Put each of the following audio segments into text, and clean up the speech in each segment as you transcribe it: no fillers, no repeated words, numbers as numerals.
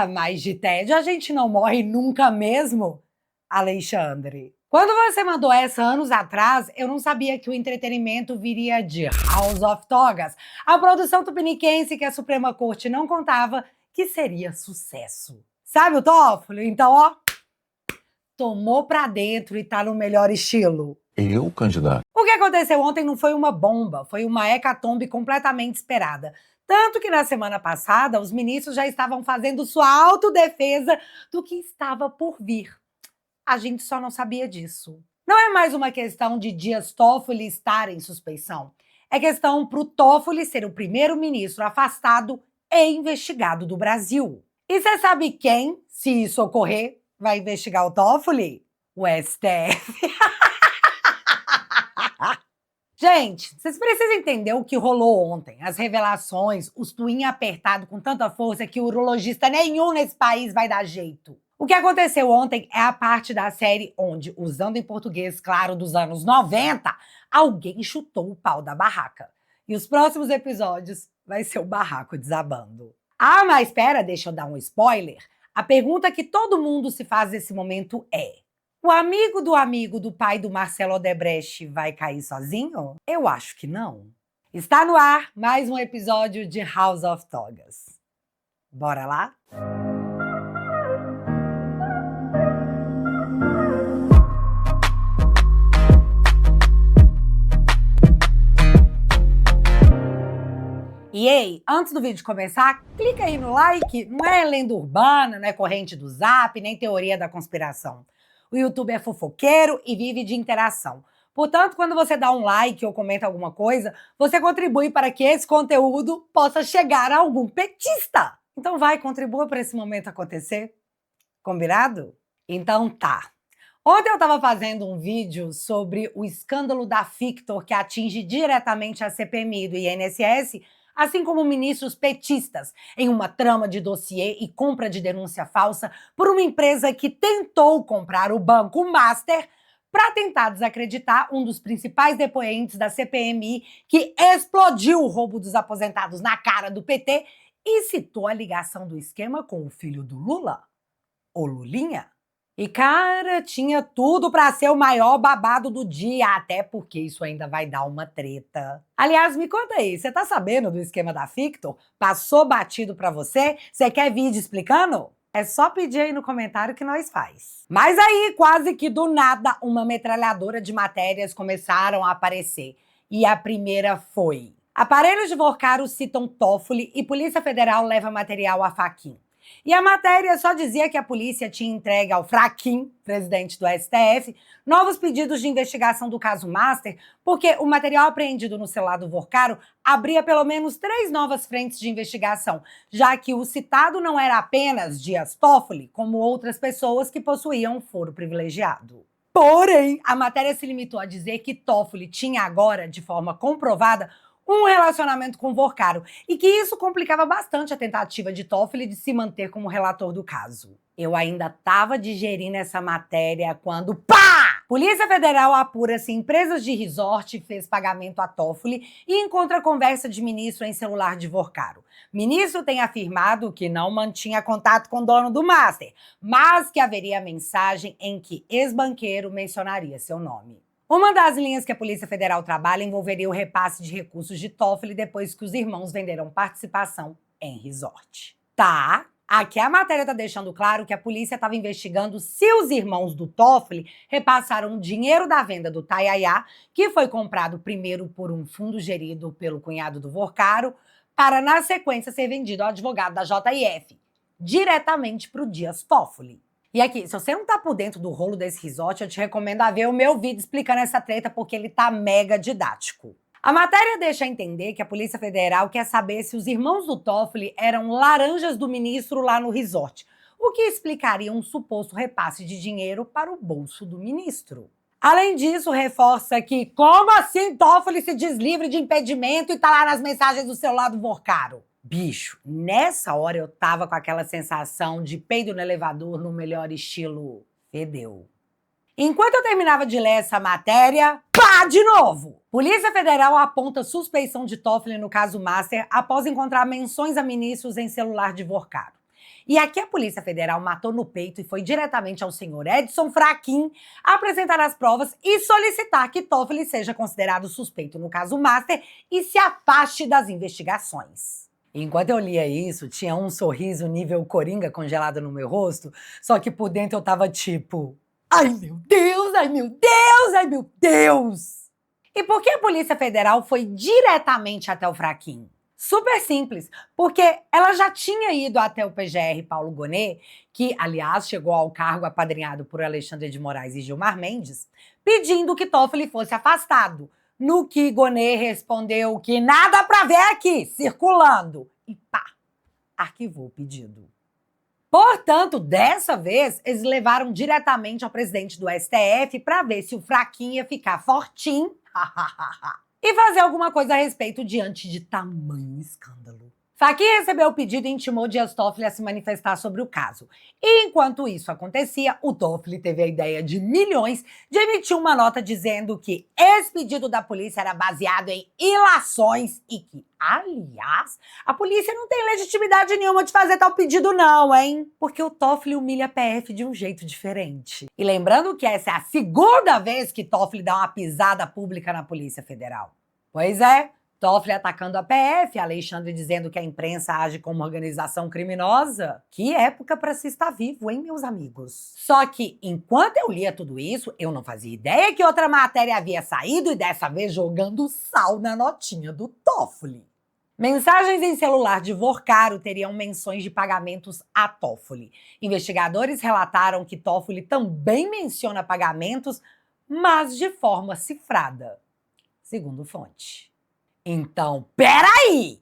Mas de tédio a gente não morre nunca mesmo, Alexandre. Quando você mandou essa anos atrás, eu não sabia que o entretenimento viria de House of Togas, a produção tupiniquense que a Suprema Corte não contava que seria sucesso. Sabe o Toffoli? Então, ó, tomou pra dentro e tá no melhor estilo. Eu, candidato? O que aconteceu ontem não foi uma bomba, foi uma hecatombe completamente esperada. Tanto que na semana passada, os ministros já estavam fazendo sua autodefesa do que estava por vir. A gente só não sabia disso. Não é mais uma questão de Dias Toffoli estar em suspeição. É questão para o Toffoli ser o primeiro-ministro afastado e investigado do Brasil. E você sabe quem, se isso ocorrer, vai investigar o Toffoli? O STF. Gente, vocês precisam entender o que rolou ontem. As revelações, os twin apertado com tanta força que urologista nenhum nesse país vai dar jeito. O que aconteceu ontem é a parte da série onde, usando em português claro dos anos 90, alguém chutou o pau da barraca. E os próximos episódios vai ser o barraco desabando. Ah, mas espera, deixa eu dar um spoiler. A pergunta que todo mundo se faz nesse momento é: o amigo do pai do Marcelo Odebrecht vai cair sozinho? Eu acho que não. Está no ar mais um episódio de House of Togas. Bora lá? E ei, antes do vídeo começar, clica aí no like. Não é lenda urbana, não é corrente do Zap, nem teoria da conspiração. O YouTube é fofoqueiro e vive de interação. Portanto, quando você dá um like ou comenta alguma coisa, você contribui para que esse conteúdo possa chegar a algum petista. Então vai, contribua para esse momento acontecer. Combinado? Então tá. Ontem eu estava fazendo um vídeo sobre o escândalo da Fictor que atinge diretamente a CPMI do INSS, assim como ministros petistas, em uma trama de dossiê e compra de denúncia falsa por uma empresa que tentou comprar o Banco Master para tentar desacreditar um dos principais depoentes da CPMI que explodiu o roubo dos aposentados na cara do PT e citou a ligação do esquema com o filho do Lula, o Lulinha. E, cara, tinha tudo para ser o maior babado do dia, até porque isso ainda vai dar uma treta. Aliás, me conta aí, você tá sabendo do esquema da Fictor? Passou batido para você? Você quer vídeo explicando? É só pedir aí no comentário que nós faz. Mas aí, quase que do nada, uma metralhadora de matérias começaram a aparecer. E a primeira foi: aparelhos de Vorcaro citam Toffoli e Polícia Federal leva material a Fachin. E a matéria só dizia que a polícia tinha entregue ao Fachin, presidente do STF, novos pedidos de investigação do caso Master, porque o material apreendido no celular do Vorcaro abria pelo menos 3 novas frentes de investigação, já que o citado não era apenas Dias Toffoli, como outras pessoas que possuíam um foro privilegiado. Porém, a matéria se limitou a dizer que Toffoli tinha agora, de forma comprovada, um relacionamento com Vorcaro, e que isso complicava bastante a tentativa de Toffoli de se manter como relator do caso. Eu ainda estava digerindo essa matéria quando, pá! Polícia Federal apura se empresas de resort fez pagamento a Toffoli e encontra conversa de ministro em celular de Vorcaro. Ministro tem afirmado que não mantinha contato com o dono do Master, mas que haveria mensagem em que ex-banqueiro mencionaria seu nome. Uma das linhas que a Polícia Federal trabalha envolveria o repasse de recursos de Toffoli depois que os irmãos venderam participação em resort. Tá, aqui a matéria tá deixando claro que a polícia estava investigando se os irmãos do Toffoli repassaram o dinheiro da venda do Tayaya, que foi comprado primeiro por um fundo gerido pelo cunhado do Vorcaro, para na sequência ser vendido ao advogado da JF, diretamente para o Dias Toffoli. E aqui, se você não tá por dentro do rolo desse resort, eu te recomendo a ver o meu vídeo explicando essa treta, porque ele tá mega didático. A matéria deixa entender que a Polícia Federal quer saber se os irmãos do Toffoli eram laranjas do ministro lá no resort, o que explicaria um suposto repasse de dinheiro para o bolso do ministro. Além disso, reforça que, como assim Toffoli se deslivre de impedimento e tá lá nas mensagens do celular do Vorcaro? Bicho, nessa hora eu tava com aquela sensação de peido no elevador no melhor estilo fedeu. Enquanto eu terminava de ler essa matéria, pá, de novo! Polícia Federal aponta suspeição de Toffoli no caso Master após encontrar menções a ministros em celular de Vorcaro. E aqui a Polícia Federal matou no peito e foi diretamente ao senhor Edson Fachin apresentar as provas e solicitar que Toffoli seja considerado suspeito no caso Master e se afaste das investigações. Enquanto eu lia isso, tinha um sorriso nível coringa congelado no meu rosto, só que por dentro eu tava tipo, ai meu Deus, ai meu Deus, ai meu Deus! E por que a Polícia Federal foi diretamente até o Fachin? Super simples, porque ela já tinha ido até o PGR Paulo Gonet, que, aliás, chegou ao cargo apadrinhado por Alexandre de Moraes e Gilmar Mendes, pedindo que Toffoli fosse afastado. No que Gonet respondeu que nada para ver aqui, circulando. E pá, arquivou o pedido. Portanto, dessa vez, eles levaram diretamente ao presidente do STF para ver se o Fachin ia ficar fortinho e fazer alguma coisa a respeito diante de tamanho escândalo. Fachin recebeu o pedido e intimou Dias Toffoli a se manifestar sobre o caso. E enquanto isso acontecia, o Toffoli teve a ideia de milhões de emitir uma nota dizendo que esse pedido da polícia era baseado em ilações e que, aliás, a polícia não tem legitimidade nenhuma de fazer tal pedido não, hein? Porque o Toffoli humilha a PF de um jeito diferente. E lembrando que essa é a segunda vez que Toffoli dá uma pisada pública na Polícia Federal. Pois é, Toffoli atacando a PF, Alexandre dizendo que a imprensa age como organização criminosa. Que época para se estar vivo, hein, meus amigos? Só que, enquanto eu lia tudo isso, eu não fazia ideia que outra matéria havia saído e dessa vez jogando sal na notinha do Toffoli. Mensagens em celular de Vorcaro teriam menções de pagamentos a Toffoli. Investigadores relataram que Toffoli também menciona pagamentos, mas de forma cifrada, segundo fonte. Então, peraí!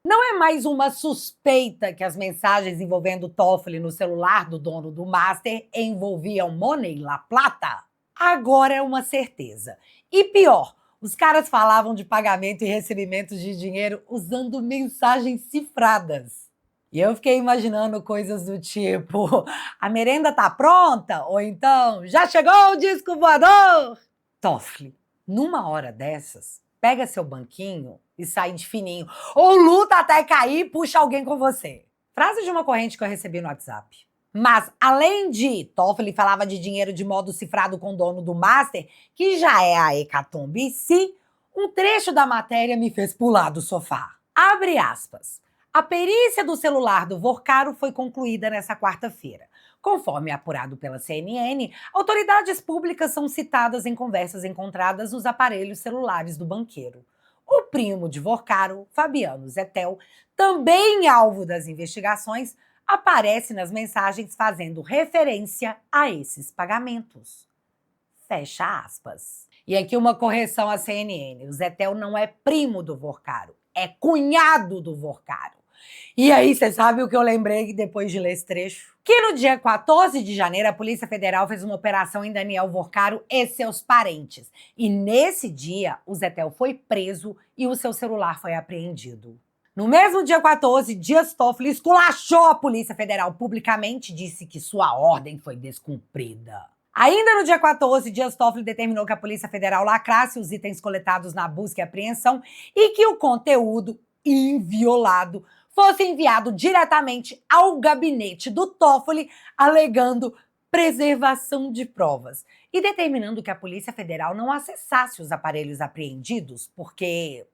Não é mais uma suspeita que as mensagens envolvendo Toffoli no celular do dono do Master envolviam Money La Plata? Agora é uma certeza. E pior, os caras falavam de pagamento e recebimento de dinheiro usando mensagens cifradas. E eu fiquei imaginando coisas do tipo, a merenda tá pronta? Ou então, já chegou o disco voador? Toffoli, numa hora dessas, pega seu banquinho e sai de fininho. Ou luta até cair e puxa alguém com você. Frase de uma corrente que eu recebi no WhatsApp. Mas, além de Toffoli falava de dinheiro de modo cifrado com o dono do Master, que já é a hecatombe em si, um trecho da matéria me fez pular do sofá. Abre aspas. A perícia do celular do Vorcaro foi concluída nessa quarta-feira. Conforme apurado pela CNN, autoridades públicas são citadas em conversas encontradas nos aparelhos celulares do banqueiro. O primo de Vorcaro, Fabiano Zettel, também alvo das investigações, aparece nas mensagens fazendo referência a esses pagamentos. Fecha aspas. E aqui uma correção à CNN. O Zettel não é primo do Vorcaro, é cunhado do Vorcaro. E aí, você sabe o que eu lembrei depois de ler esse trecho? Que no dia 14 de janeiro, a Polícia Federal fez uma operação em Daniel Vorcaro e seus parentes. E nesse dia, o Zettel foi preso e o seu celular foi apreendido. No mesmo dia 14, Dias Toffoli esculachou a Polícia Federal publicamente e disse que sua ordem foi descumprida. Ainda no dia 14, Dias Toffoli determinou que a Polícia Federal lacrasse os itens coletados na busca e apreensão e que o conteúdo inviolado fosse enviado diretamente ao gabinete do Toffoli, alegando preservação de provas e determinando que a Polícia Federal não acessasse os aparelhos apreendidos, porque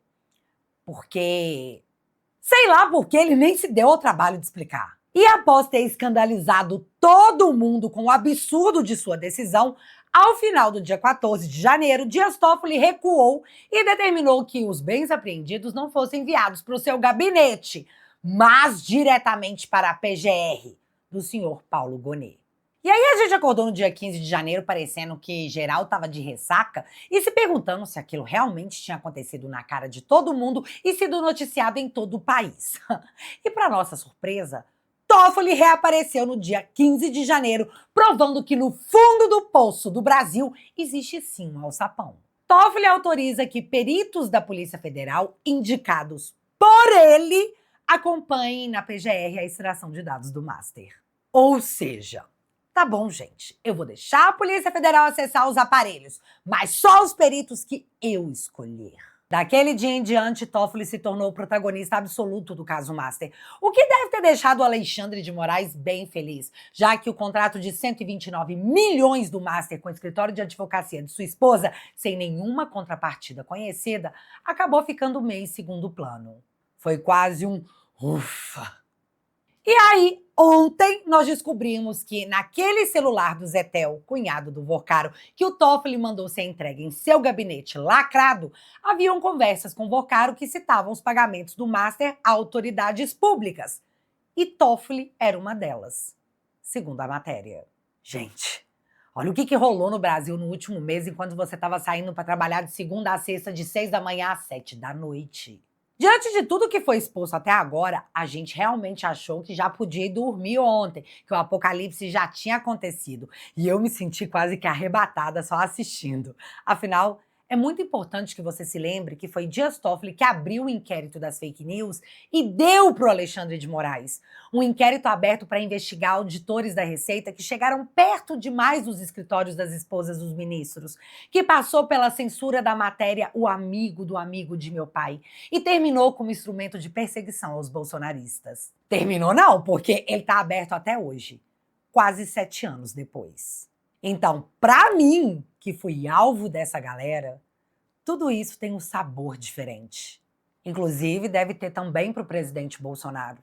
sei lá porque ele nem se deu ao trabalho de explicar. E após ter escandalizado todo mundo com o absurdo de sua decisão, ao final do dia 14 de janeiro, Dias Toffoli recuou e determinou que os bens apreendidos não fossem enviados para o seu gabinete, mas diretamente para a PGR, do senhor Paulo Gonet. E aí a gente acordou no dia 15 de janeiro parecendo que geral estava de ressaca e se perguntando se aquilo realmente tinha acontecido na cara de todo mundo e sido noticiado em todo o país. E para nossa surpresa, Toffoli reapareceu no dia 15 de janeiro, provando que no fundo do poço do Brasil existe sim um alçapão. Toffoli autoriza que peritos da Polícia Federal, indicados por ele, acompanhem na PGR a extração de dados do Master. Ou seja, tá bom, gente, eu vou deixar a Polícia Federal acessar os aparelhos, mas só os peritos que eu escolher. Daquele dia em diante, Toffoli se tornou o protagonista absoluto do caso Master, o que deve ter deixado o Alexandre de Moraes bem feliz, já que o contrato de 129 milhões do Master com o escritório de advocacia de sua esposa, sem nenhuma contrapartida conhecida, acabou ficando meio em segundo plano. Foi quase um ufa. E aí, ontem, nós descobrimos que naquele celular do Zetel, cunhado do Vorcaro, que o Toffoli mandou ser entregue em seu gabinete lacrado, haviam conversas com o Vorcaro que citavam os pagamentos do Master a autoridades públicas. E Toffoli era uma delas, segundo a matéria. Gente, olha o que rolou no Brasil no último mês enquanto você estava saindo para trabalhar de segunda a sexta, de 6 da manhã às 7 da noite. Diante de tudo que foi exposto até agora, a gente realmente achou que já podia ir dormir ontem, que o apocalipse já tinha acontecido. E eu me senti quase que arrebatada só assistindo. Afinal, é muito importante que você se lembre que foi Dias Toffoli que abriu o inquérito das fake news e deu para o Alexandre de Moraes. Um inquérito aberto para investigar auditores da Receita que chegaram perto demais dos escritórios das esposas dos ministros, que passou pela censura da matéria O Amigo do Amigo de Meu Pai e terminou como instrumento de perseguição aos bolsonaristas. Terminou não, porque ele está aberto até hoje, quase 7 anos depois. Então, para mim, que fui alvo dessa galera, tudo isso tem um sabor diferente. Inclusive, deve ter também para o presidente Bolsonaro,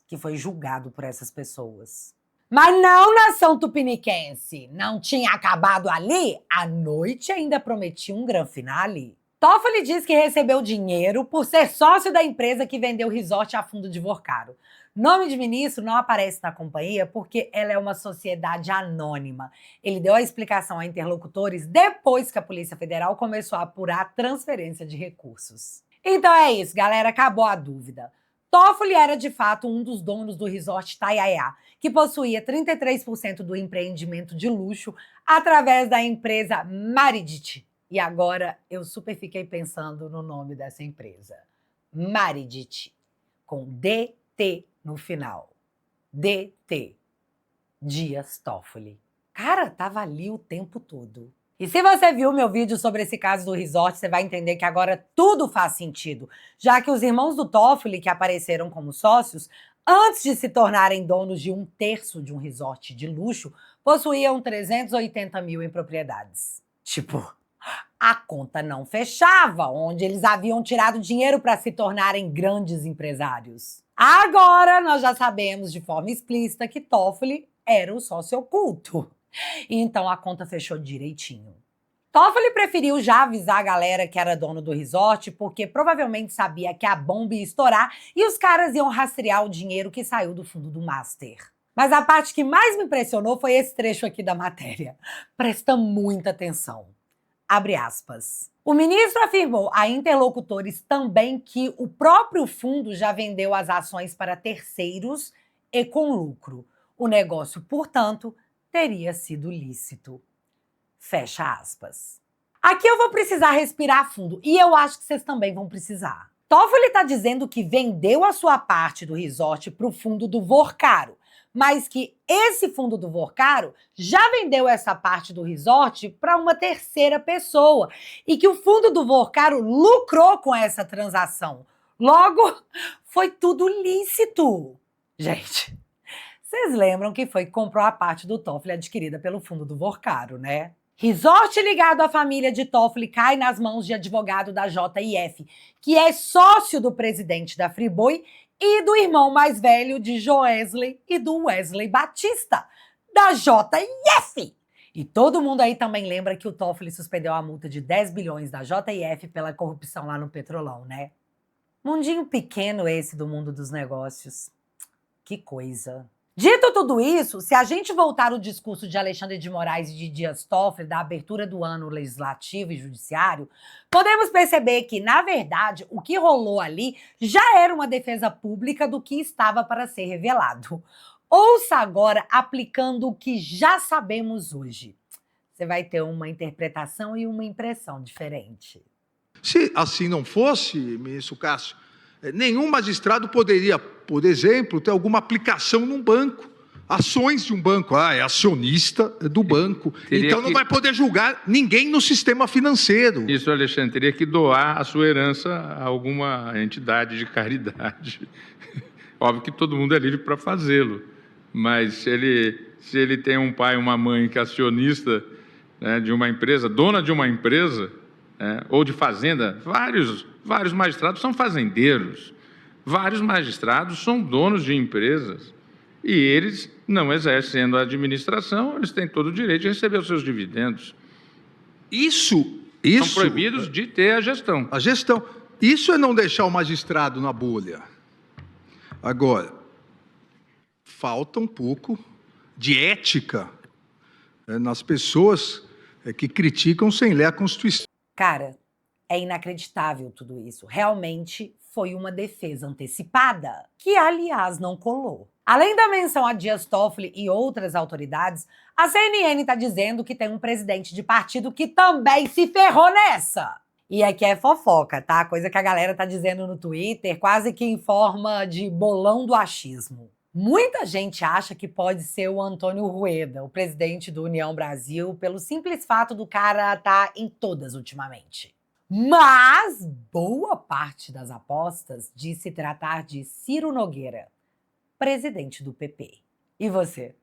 que foi julgado por essas pessoas. Mas não, nação tupiniquense! Não tinha acabado ali? A noite ainda prometia um grande finale. Toffoli diz que recebeu dinheiro por ser sócio da empresa que vendeu o resort a fundo de Vorcaro. Nome de ministro não aparece na companhia porque ela é uma sociedade anônima. Ele deu a explicação a interlocutores depois que a Polícia Federal começou a apurar a transferência de recursos. Então é isso, galera, acabou a dúvida. Toffoli era de fato um dos donos do resort Taiaiá, que possuía 33% do empreendimento de luxo através da empresa Maridit. E agora eu super fiquei pensando no nome dessa empresa. Maridit, com DT no final. DT. Dias Toffoli. Cara, tava ali o tempo todo. E se você viu meu vídeo sobre esse caso do resort, você vai entender que agora tudo faz sentido, já que os irmãos do Toffoli, que apareceram como sócios, antes de se tornarem donos de 1/3 de um resort de luxo, possuíam 380 mil em propriedades. Tipo, a conta não fechava, onde eles haviam tirado dinheiro para se tornarem grandes empresários. Agora nós já sabemos de forma explícita que Toffoli era o sócio oculto. Então a conta fechou direitinho. Toffoli preferiu já avisar a galera que era dono do resort, porque provavelmente sabia que a bomba ia estourar e os caras iam rastrear o dinheiro que saiu do fundo do Master. Mas a parte que mais me impressionou foi esse trecho aqui da matéria. Presta muita atenção. Abre aspas. O ministro afirmou a interlocutores também que o próprio fundo já vendeu as ações para terceiros e com lucro. O negócio, portanto, teria sido lícito. Fecha aspas. Aqui eu vou precisar respirar fundo e eu acho que vocês também vão precisar. Toffoli está dizendo que vendeu a sua parte do resort para o fundo do Vorcaro, mas que esse fundo do Vorcaro já vendeu essa parte do resort para uma terceira pessoa e que o fundo do Vorcaro lucrou com essa transação. Logo, foi tudo lícito. Gente, vocês lembram que foi que comprou a parte do Toffoli adquirida pelo fundo do Vorcaro, né? Resort ligado à família de Toffoli cai nas mãos de advogado da JIF, que é sócio do presidente da Friboi e do irmão mais velho de Joesley e do Wesley Batista, da JIF. E todo mundo aí também lembra que o Toffoli suspendeu a multa de 10 bilhões da JIF pela corrupção lá no Petrolão, né? Mundinho pequeno esse do mundo dos negócios. Que coisa. Dito tudo isso, se a gente voltar o discurso de Alexandre de Moraes e de Dias Toffoli da abertura do ano legislativo e judiciário, podemos perceber que, na verdade, o que rolou ali já era uma defesa pública do que estava para ser revelado. Ouça agora aplicando o que já sabemos hoje. Você vai ter uma interpretação e uma impressão diferente. Se assim não fosse, ministro Cássio, nenhum magistrado poderia, por exemplo, ter alguma aplicação num banco, ações de um banco. É acionista do banco. Então não vai poder julgar ninguém no sistema financeiro. Isso, Alexandre, teria que doar a sua herança a alguma entidade de caridade. Óbvio que todo mundo é livre para fazê-lo, mas se ele tem um pai e uma mãe que é acionista, né, de uma empresa, dona de uma empresa, ou de fazenda, vários magistrados são fazendeiros, vários magistrados são donos de empresas, e eles, não exercendo a administração, eles têm todo o direito de receber os seus dividendos. Isso são proibidos de ter a gestão. A gestão. Isso é não deixar o magistrado na bolha. Agora, falta um pouco de ética nas pessoas que criticam sem ler a Constituição. Cara, é inacreditável tudo isso. Realmente foi uma defesa antecipada, que aliás não colou. Além da menção a Dias Toffoli e outras autoridades, a CNN está dizendo que tem um presidente de partido que também se ferrou nessa. E aqui é fofoca, tá? Coisa que a galera tá dizendo no Twitter, quase que em forma de bolão do achismo. Muita gente acha que pode ser o Antônio Rueda, o presidente do União Brasil, pelo simples fato do cara estar em todas ultimamente. Mas boa parte das apostas diz se tratar de Ciro Nogueira, presidente do PP. E você?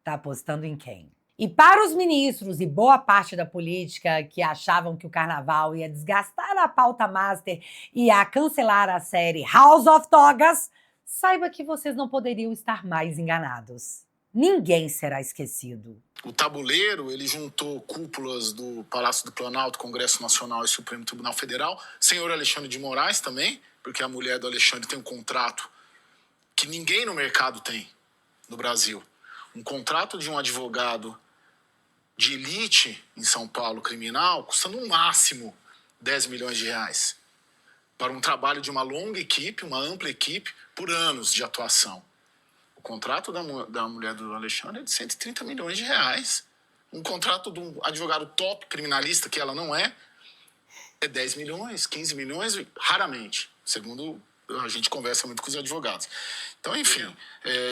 Tá apostando em quem? E para os ministros e boa parte da política que achavam que o carnaval ia desgastar a pauta master e ia cancelar a série House of Togas, saiba que vocês não poderiam estar mais enganados. Ninguém será esquecido. O tabuleiro, ele juntou cúpulas do Palácio do Planalto, Congresso Nacional e Supremo Tribunal Federal, senhor Alexandre de Moraes também, porque a mulher do Alexandre tem um contrato que ninguém no mercado tem no Brasil. Um contrato de um advogado de elite em São Paulo, criminal, custando no máximo 10 milhões de reais. Para um trabalho de uma longa equipe, uma ampla equipe, por anos de atuação. O contrato da mulher do Alexandre é de 130 milhões de reais. Um contrato de um advogado top criminalista, que ela não é 10 milhões, 15 milhões, raramente, segundo a gente conversa muito com os advogados. Então, enfim,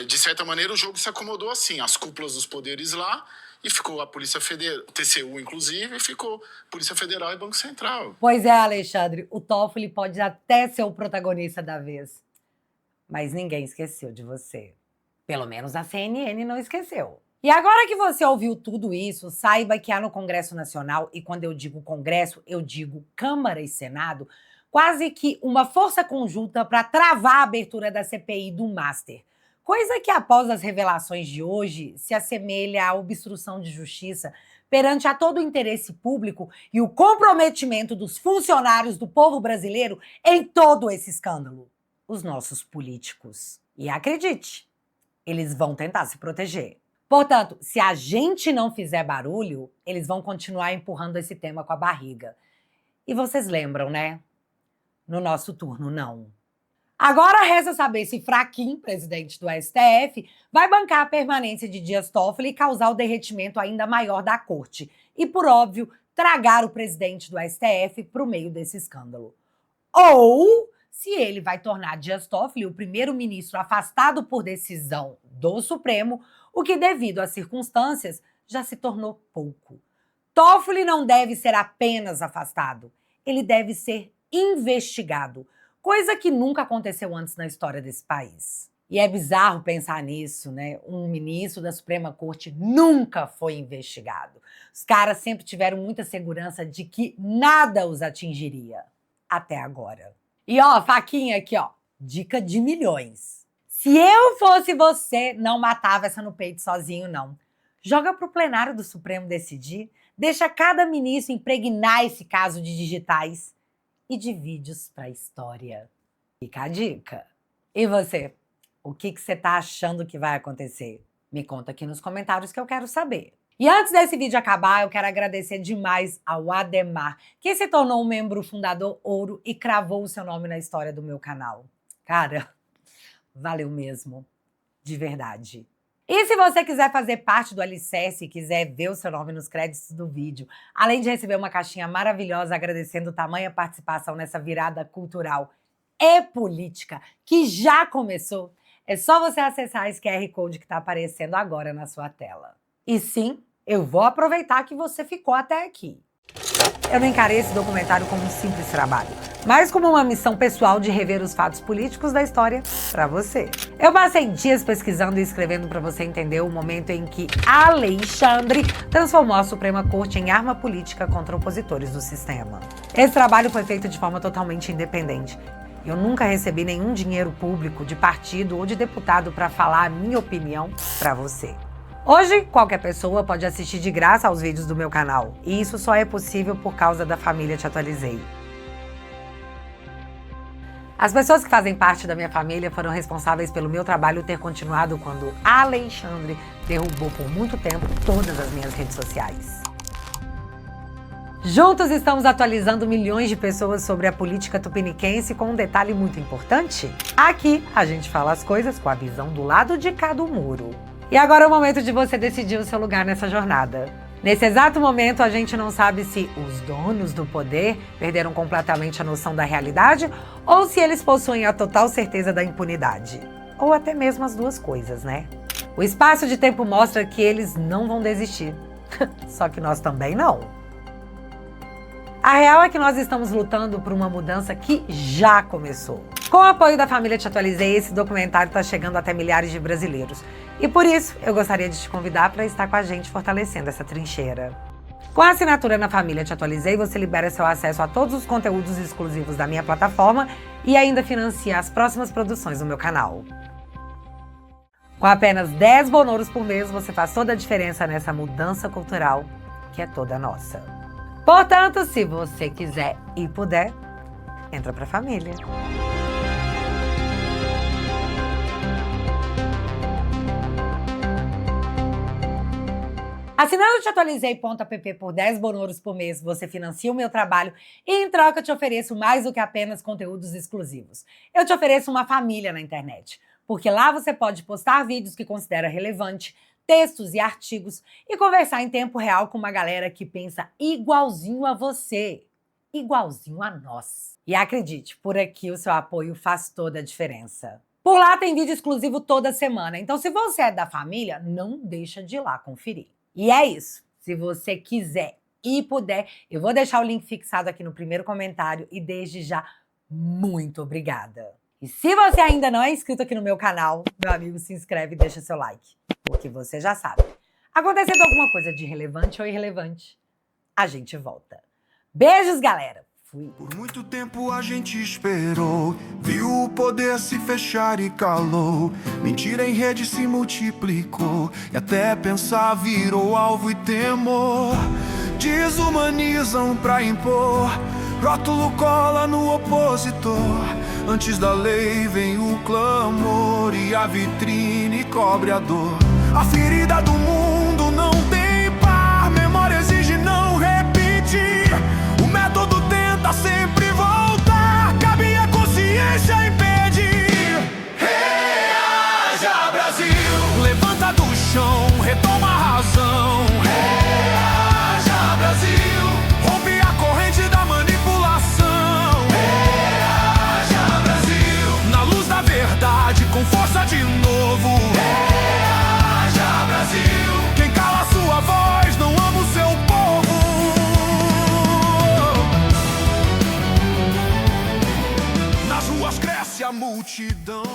de certa maneira o jogo se acomodou assim, as cúpulas dos poderes lá, e ficou a Polícia Federal, TCU inclusive, e ficou Polícia Federal e Banco Central. Pois é, Alexandre, o Toffoli pode até ser o protagonista da vez. Mas ninguém esqueceu de você. Pelo menos a CNN não esqueceu. E agora que você ouviu tudo isso, saiba que há no Congresso Nacional, e quando eu digo Congresso, eu digo Câmara e Senado, quase que uma força conjunta para travar a abertura da CPI do Master. Coisa que, após as revelações de hoje, se assemelha à obstrução de justiça perante a todo o interesse público e o comprometimento dos funcionários do povo brasileiro em todo esse escândalo. Os nossos políticos. E acredite, eles vão tentar se proteger. Portanto, se a gente não fizer barulho, eles vão continuar empurrando esse tema com a barriga. E vocês lembram, né? No nosso turno, não. Agora resta saber se Fachin, presidente do STF, vai bancar a permanência de Dias Toffoli e causar o derretimento ainda maior da corte. E, por óbvio, tragar o presidente do STF para o meio desse escândalo. Ou se ele vai tornar Dias Toffoli o primeiro-ministro afastado por decisão do Supremo, o que, devido às circunstâncias, já se tornou pouco. Toffoli não deve ser apenas afastado, ele deve ser investigado, coisa que nunca aconteceu antes na história desse país. E é bizarro pensar nisso, né? Um ministro da Suprema Corte nunca foi investigado. Os caras sempre tiveram muita segurança de que nada os atingiria. Até agora. E ó, faquinha aqui, ó. Dica de milhões. Se eu fosse você, não matava essa no peito sozinho, não. Joga pro plenário do Supremo decidir. Deixa cada ministro impregnar esse caso de digitais e de vídeos para a história. Fica a dica. E você? O que você tá achando que vai acontecer? Me conta aqui nos comentários que eu quero saber. E antes desse vídeo acabar, eu quero agradecer demais ao Ademar, que se tornou um membro fundador ouro e cravou o seu nome na história do meu canal. Cara, valeu mesmo. De verdade. E se você quiser fazer parte do Alicerce e quiser ver o seu nome nos créditos do vídeo, além de receber uma caixinha maravilhosa agradecendo tamanha participação nessa virada cultural e política que já começou, É só você acessar esse QR Code que está aparecendo agora na sua tela. E sim, eu vou aproveitar que você ficou até aqui. Eu não encarei esse documentário como um simples trabalho, mas como uma missão pessoal de rever os fatos políticos da história para você. Eu passei dias pesquisando e escrevendo para você entender o momento em que Alexandre transformou a Suprema Corte em arma política contra opositores do sistema. Esse trabalho foi feito de forma totalmente independente. Eu nunca recebi nenhum dinheiro público de partido ou de deputado para falar a minha opinião para você. Hoje, qualquer pessoa pode assistir de graça aos vídeos do meu canal, e isso só é possível por causa da família Te Atualizei. As pessoas que fazem parte da minha família foram responsáveis pelo meu trabalho ter continuado quando Alexandre derrubou por muito tempo todas as minhas redes sociais. Juntos estamos atualizando milhões de pessoas sobre a política tupiniquense com um detalhe muito importante. Aqui, a gente fala as coisas com a visão do lado de cá do muro. E agora é o momento de você decidir o seu lugar nessa jornada. Nesse exato momento, a gente não sabe se os donos do poder perderam completamente a noção da realidade ou se eles possuem a total certeza da impunidade. Ou até mesmo as duas coisas, né? O espaço de tempo mostra que eles não vão desistir. Só que nós também não. A real é que nós estamos lutando por uma mudança que já começou. Com o apoio da família Te Atualizei, esse documentário está chegando até milhares de brasileiros. E por isso, eu gostaria de te convidar para estar com a gente fortalecendo essa trincheira. Com a assinatura na família Te Atualizei, você libera seu acesso a todos os conteúdos exclusivos da minha plataforma e ainda financia as próximas produções do meu canal. Com apenas 10 bonouros por mês, você faz toda a diferença nessa mudança cultural que é toda nossa. Portanto, se você quiser e puder, entra pra família. Assinando o teatualizei.app por 10 bonouros por mês, você financia o meu trabalho e, em troca, eu te ofereço mais do que apenas conteúdos exclusivos. Eu te ofereço uma família na internet, porque lá você pode postar vídeos que considera relevante, textos e artigos e conversar em tempo real com uma galera que pensa igualzinho a você, igualzinho a nós. E acredite, por aqui o seu apoio faz toda a diferença. Por lá tem vídeo exclusivo toda semana, então se você é da família, não deixa de ir lá conferir. E é isso, se você quiser e puder, eu vou deixar o link fixado aqui no primeiro comentário e desde já, muito obrigada. E se você ainda não é inscrito aqui no meu canal, meu amigo, se inscreve e deixa seu like. Porque você já sabe. Acontecendo alguma coisa de relevante ou irrelevante, a gente volta. Beijos, galera! Fui. Por muito tempo a gente esperou, viu o poder se fechar e calou. Mentira em rede se multiplicou e até pensar virou alvo e temor. Desumanizam pra impor, rótulo cola no opositor. Antes da lei vem o clamor e a vitrine cobre a dor. A ferida do mundo não tem par, memória exige não repetir. O método tenta sempre voltar, cabe a consciência impedir. Reaja, Brasil! Levanta do chão, retoma a razão. Reaja, Brasil! Rompe a corrente da manipulação. Reaja, Brasil! Na luz da verdade, com força de novo. Reaja, Brasil! Quem cala sua voz não ama o seu povo. Nas ruas cresce a multidão.